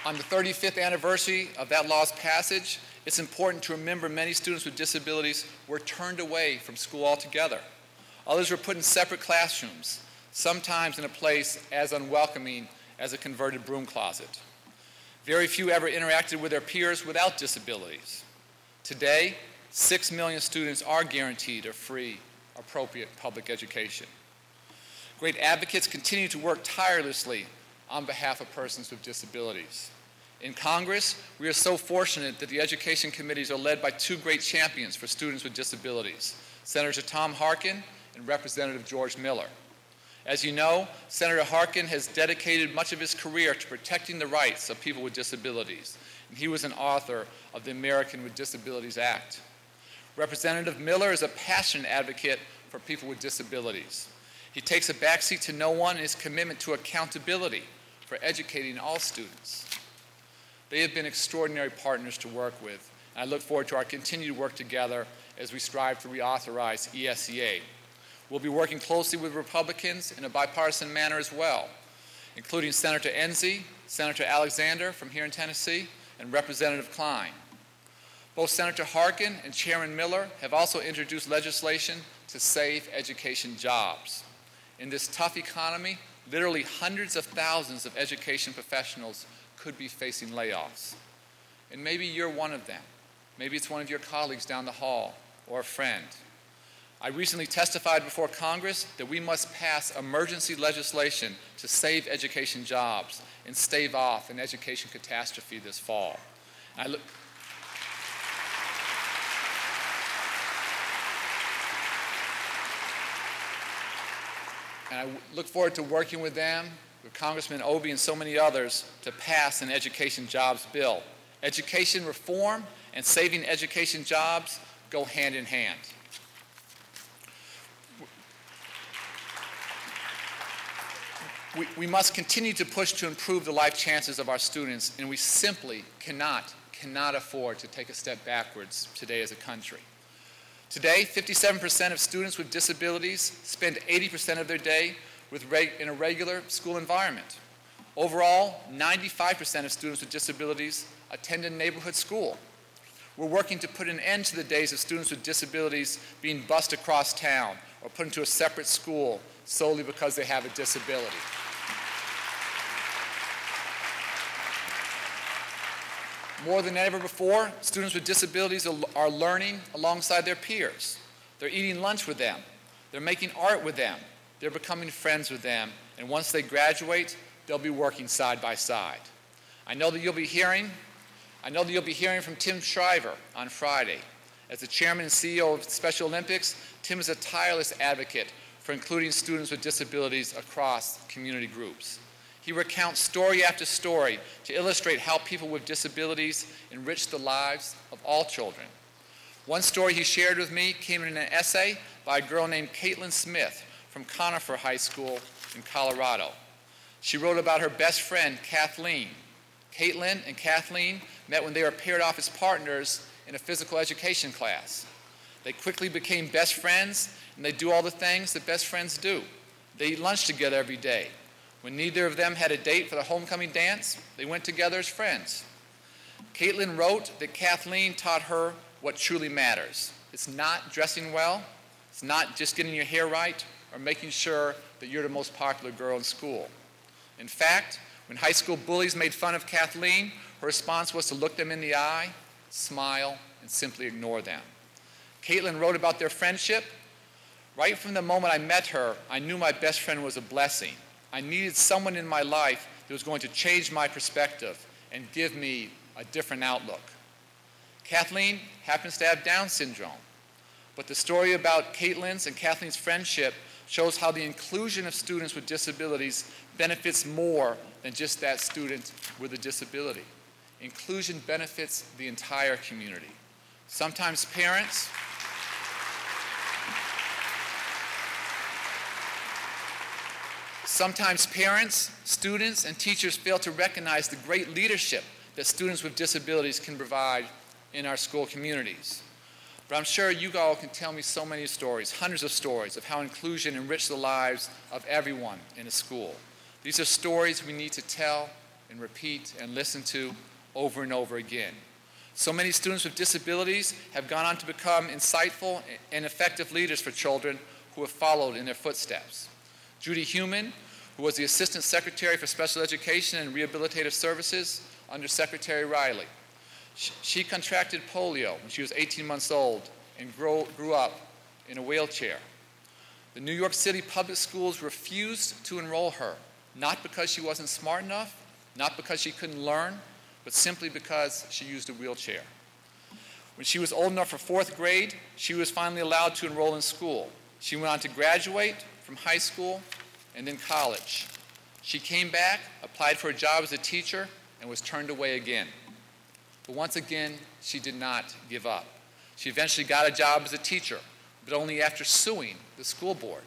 On the 35th anniversary of that law's passage, it's important to remember many students with disabilities were turned away from school altogether. Others were put in separate classrooms, sometimes in a place as unwelcoming as a converted broom closet. Very few ever interacted with their peers without disabilities. Today, 6 million students are guaranteed a free, appropriate public education. Great advocates continue to work tirelessly on behalf of persons with disabilities. In Congress, we are so fortunate that the education committees are led by two great champions for students with disabilities, Senator Tom Harkin and Representative George Miller. As you know, Senator Harkin has dedicated much of his career to protecting the rights of people with disabilities, and he was an author of the American with Disabilities Act. Representative Miller is a passionate advocate for people with disabilities. He takes a backseat to no one in his commitment to accountability for educating all students. They have been extraordinary partners to work with, and I look forward to our continued work together as we strive to reauthorize ESEA. We'll be working closely with Republicans in a bipartisan manner as well, including Senator Enzi, Senator Alexander from here in Tennessee, and Representative Klein. Both Senator Harkin and Chairman Miller have also introduced legislation to save education jobs. In this tough economy, literally hundreds of thousands of education professionals could be facing layoffs. And maybe you're one of them. Maybe it's one of your colleagues down the hall or a friend. I recently testified before Congress that we must pass emergency legislation to save education jobs and stave off an education catastrophe this fall. And I look forward to working with them, with Congressman Obey and so many others, to pass an education jobs bill. Education reform and saving education jobs go hand in hand. We must continue to push to improve the life chances of our students, and we simply cannot afford to take a step backwards today as a country. Today, 57% of students with disabilities spend 80% of their day in a regular school environment. Overall, 95% of students with disabilities attend a neighborhood school. We're working to put an end to the days of students with disabilities being bused across town or put into a separate school solely because they have a disability. More than ever before, students with disabilities are learning alongside their peers. They're eating lunch with them. They're making art with them. They're becoming friends with them. And once they graduate, they'll be working side by side. I know that you'll be hearing from Tim Shriver on Friday. As the chairman and CEO of Special Olympics, Tim is a tireless advocate for including students with disabilities across community groups. He recounts story after story to illustrate how people with disabilities enrich the lives of all children. One story he shared with me came in an essay by a girl named Caitlin Smith from Conifer High School in Colorado. She wrote about her best friend, Kathleen. Caitlin and Kathleen met when they were paired off as partners in a physical education class. They quickly became best friends, and they do all the things that best friends do. They eat lunch together every day. When neither of them had a date for the homecoming dance, they went together as friends. Caitlin wrote that Kathleen taught her what truly matters. It's not dressing well, it's not just getting your hair right, or making sure that you're the most popular girl in school. In fact, when high school bullies made fun of Kathleen, her response was to look them in the eye, smile, and simply ignore them. Caitlin wrote about their friendship. Right from the moment I met her, I knew my best friend was a blessing. I needed someone in my life that was going to change my perspective and give me a different outlook. Kathleen happens to have Down syndrome, but the story about Caitlin's and Kathleen's friendship shows how the inclusion of students with disabilities benefits more than just that student with a disability. Inclusion benefits the entire community. Sometimes parents students, and teachers fail to recognize the great leadership that students with disabilities can provide in our school communities. But I'm sure you all can tell me so many stories, hundreds of stories, of how inclusion enriches the lives of everyone in a school. These are stories we need to tell and repeat and listen to over and over again. So many students with disabilities have gone on to become insightful and effective leaders for children who have followed in their footsteps. Judy Heumann, who was the Assistant Secretary for Special Education and Rehabilitative Services under Secretary Riley. She contracted polio when she was 18 months old and grew up in a wheelchair. The New York City public schools refused to enroll her, not because she wasn't smart enough, not because she couldn't learn, but simply because she used a wheelchair. When she was old enough for 4th grade, she was finally allowed to enroll in school. She went on to graduate from high school and then college. She came back, applied for a job as a teacher, and was turned away again. But once again, she did not give up. She eventually got a job as a teacher, but only after suing the school board.